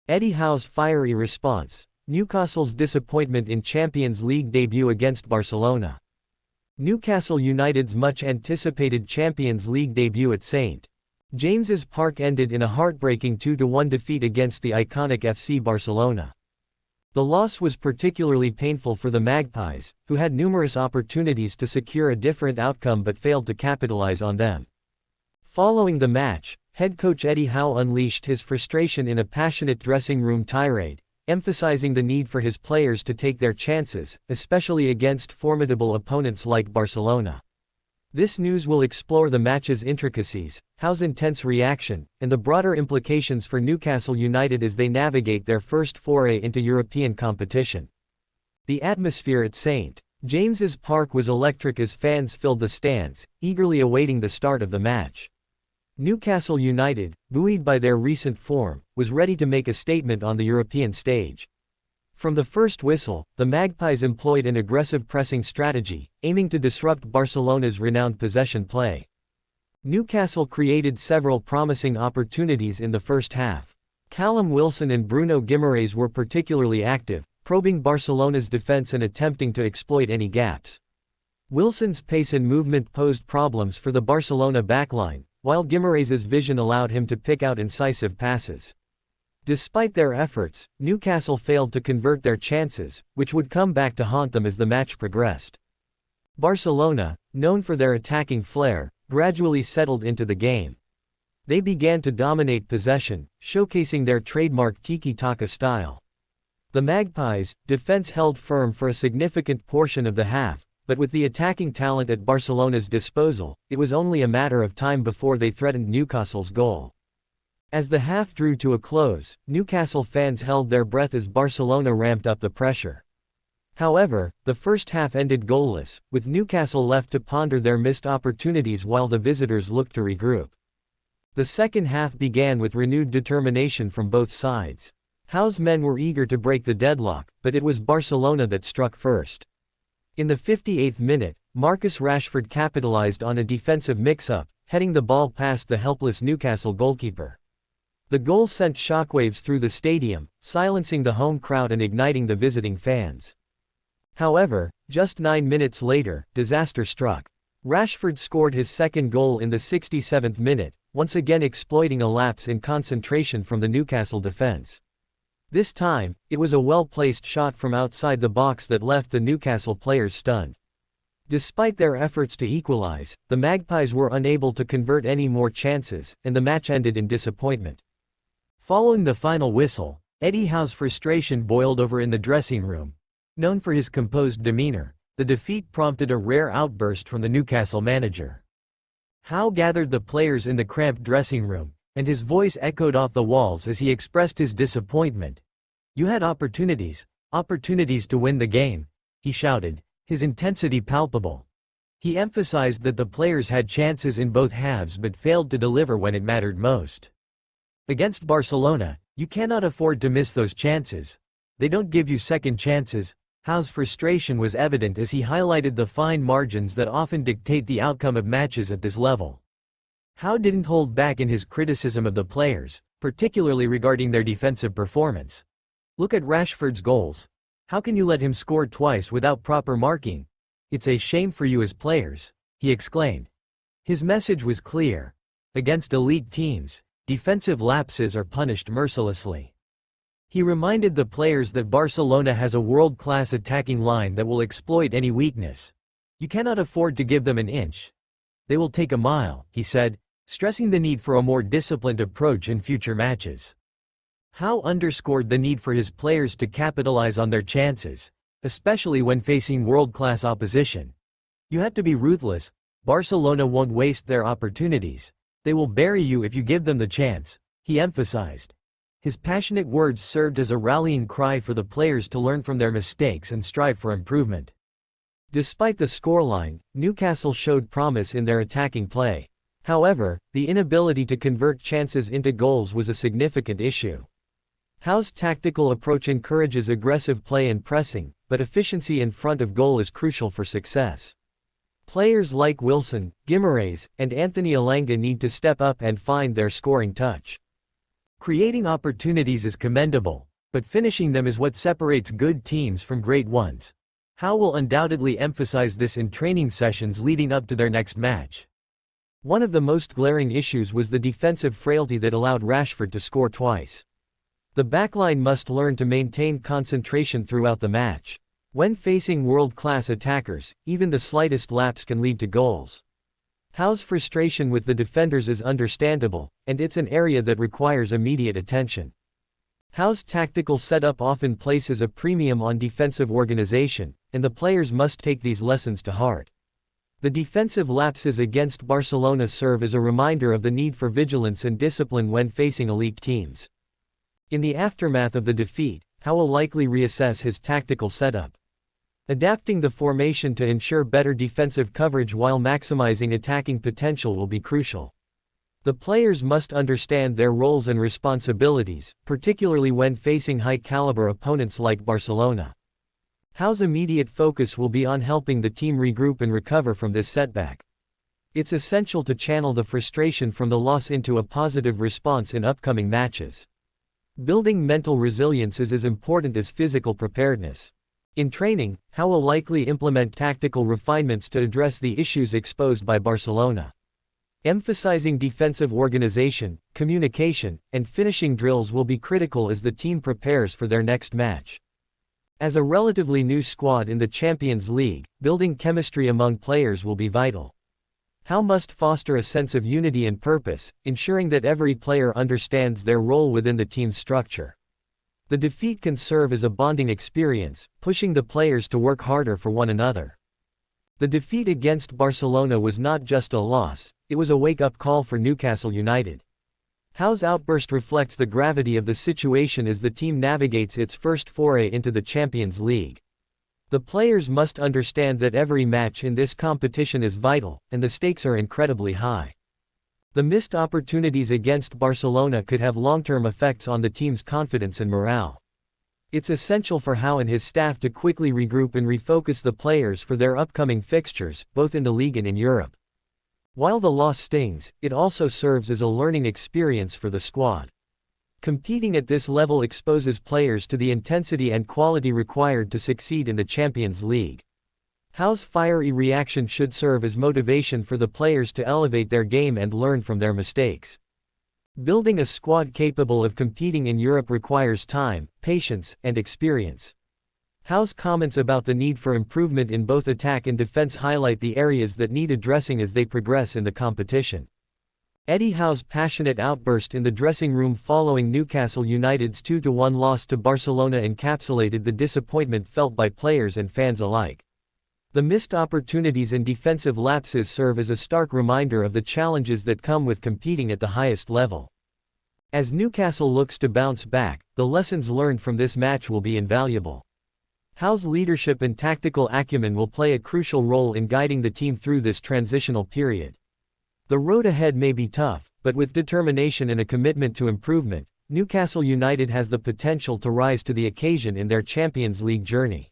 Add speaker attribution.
Speaker 1: Eddie Howe's fiery response. Newcastle's disappointment in Champions League debut against Barcelona. Newcastle United's much-anticipated Champions League debut at St. James's Park ended in a heartbreaking 2-1 defeat against the iconic FC Barcelona. The loss was particularly painful for the Magpies, who had numerous opportunities to secure a different outcome but failed to capitalize on them. Following the match, head coach Eddie Howe unleashed his frustration in a passionate dressing room tirade, emphasizing the need for his players to take their chances, especially against formidable opponents like Barcelona. This news will explore the match's intricacies, Howe's intense reaction, and the broader implications for Newcastle United as they navigate their first foray into European competition. The atmosphere at St. James's Park was electric as fans filled the stands, eagerly awaiting the start of the match. Newcastle United, buoyed by their recent form, was ready to make a statement on the European stage. From the first whistle, the Magpies employed an aggressive pressing strategy, aiming to disrupt Barcelona's renowned possession play. Newcastle created several promising opportunities in the first half. Callum Wilson and Bruno Guimaraes were particularly active, probing Barcelona's defense and attempting to exploit any gaps. Wilson's pace and movement posed problems for the Barcelona backline, while Guimaraes' vision allowed him to pick out incisive passes. Despite their efforts, Newcastle failed to convert their chances, which would come back to haunt them as the match progressed. Barcelona, known for their attacking flair, gradually settled into the game. They began to dominate possession, showcasing their trademark tiki-taka style. The Magpies' defense held firm for a significant portion of the half, but with the attacking talent at Barcelona's disposal, it was only a matter of time before they threatened Newcastle's goal. As the half drew to a close, Newcastle fans held their breath as Barcelona ramped up the pressure. However, the first half ended goalless, with Newcastle left to ponder their missed opportunities while the visitors looked to regroup. The second half began with renewed determination from both sides. Howe's men were eager to break the deadlock, but it was Barcelona that struck first. In the 58th minute, Marcus Rashford capitalized on a defensive mix-up, heading the ball past the helpless Newcastle goalkeeper. The goal sent shockwaves through the stadium, silencing the home crowd and igniting the visiting fans. However, just 9 minutes later, disaster struck. Rashford scored his second goal in the 67th minute, once again exploiting a lapse in concentration from the Newcastle defense. This time, it was a well-placed shot from outside the box that left the Newcastle players stunned. Despite their efforts to equalize, the Magpies were unable to convert any more chances, and the match ended in disappointment. Following the final whistle, Eddie Howe's frustration boiled over in the dressing room. Known for his composed demeanor, the defeat prompted a rare outburst from the Newcastle manager. Howe gathered the players in the cramped dressing room, and his voice echoed off the walls as he expressed his disappointment. "You had opportunities to win the game," he shouted, his intensity palpable. He emphasized that the players had chances in both halves but failed to deliver when it mattered most. "Against Barcelona, you cannot afford to miss those chances. They don't give you second chances." Howe's frustration was evident as he highlighted the fine margins that often dictate the outcome of matches at this level. Howe didn't hold back in his criticism of the players, particularly regarding their defensive performance. "Look at Rashford's goals. How can you let him score twice without proper marking? It's a shame for you as players," he exclaimed. His message was clear. Against elite teams, defensive lapses are punished mercilessly. He reminded the players that Barcelona has a world-class attacking line that will exploit any weakness. "You cannot afford to give them an inch. They will take a mile," he said, stressing the need for a more disciplined approach in future matches. Howe underscored the need for his players to capitalize on their chances, especially when facing world-class opposition. "You have to be ruthless. Barcelona won't waste their opportunities. They will bury you if you give them the chance," he emphasized. His passionate words served as a rallying cry for the players to learn from their mistakes and strive for improvement. Despite the scoreline, Newcastle showed promise in their attacking play. However, the inability to convert chances into goals was a significant issue. Howe's tactical approach encourages aggressive play and pressing, but efficiency in front of goal is crucial for success. Players like Wilson, Guimaraes, and Anthony Elanga need to step up and find their scoring touch. Creating opportunities is commendable, but finishing them is what separates good teams from great ones. Howe will undoubtedly emphasize this in training sessions leading up to their next match. One of the most glaring issues was the defensive frailty that allowed Rashford to score twice. The backline must learn to maintain concentration throughout the match. When facing world-class attackers, even the slightest lapse can lead to goals. Howe's frustration with the defenders is understandable, and it's an area that requires immediate attention. Howe's tactical setup often places a premium on defensive organization, and the players must take these lessons to heart. The defensive lapses against Barcelona serve as a reminder of the need for vigilance and discipline when facing elite teams. In the aftermath of the defeat, Howe will likely reassess his tactical setup. Adapting the formation to ensure better defensive coverage while maximizing attacking potential will be crucial. The players must understand their roles and responsibilities, particularly when facing high-caliber opponents like Barcelona. Howe's immediate focus will be on helping the team regroup and recover from this setback. It's essential to channel the frustration from the loss into a positive response in upcoming matches. Building mental resilience is as important as physical preparedness. In training, Howe will likely implement tactical refinements to address the issues exposed by Barcelona. Emphasizing defensive organization, communication, and finishing drills will be critical as the team prepares for their next match. As a relatively new squad in the Champions League, building chemistry among players will be vital. Howe must foster a sense of unity and purpose, ensuring that every player understands their role within the team's structure. The defeat can serve as a bonding experience, pushing the players to work harder for one another. The defeat against Barcelona was not just a loss, it was a wake-up call for Newcastle United. Howe's outburst reflects the gravity of the situation as the team navigates its first foray into the Champions League. The players must understand that every match in this competition is vital, and the stakes are incredibly high. The missed opportunities against Barcelona could have long-term effects on the team's confidence and morale. It's essential for Howe and his staff to quickly regroup and refocus the players for their upcoming fixtures, both in the league and in Europe. While the loss stings, it also serves as a learning experience for the squad. Competing at this level exposes players to the intensity and quality required to succeed in the Champions League. Howe's fiery reaction should serve as motivation for the players to elevate their game and learn from their mistakes. Building a squad capable of competing in Europe requires time, patience, and experience. Howe's comments about the need for improvement in both attack and defense highlight the areas that need addressing as they progress in the competition. Eddie Howe's passionate outburst in the dressing room following Newcastle United's 2-1 loss to Barcelona encapsulated the disappointment felt by players and fans alike. The missed opportunities and defensive lapses serve as a stark reminder of the challenges that come with competing at the highest level. As Newcastle looks to bounce back, the lessons learned from this match will be invaluable. Howe's leadership and tactical acumen will play a crucial role in guiding the team through this transitional period. The road ahead may be tough, but with determination and a commitment to improvement, Newcastle United has the potential to rise to the occasion in their Champions League journey.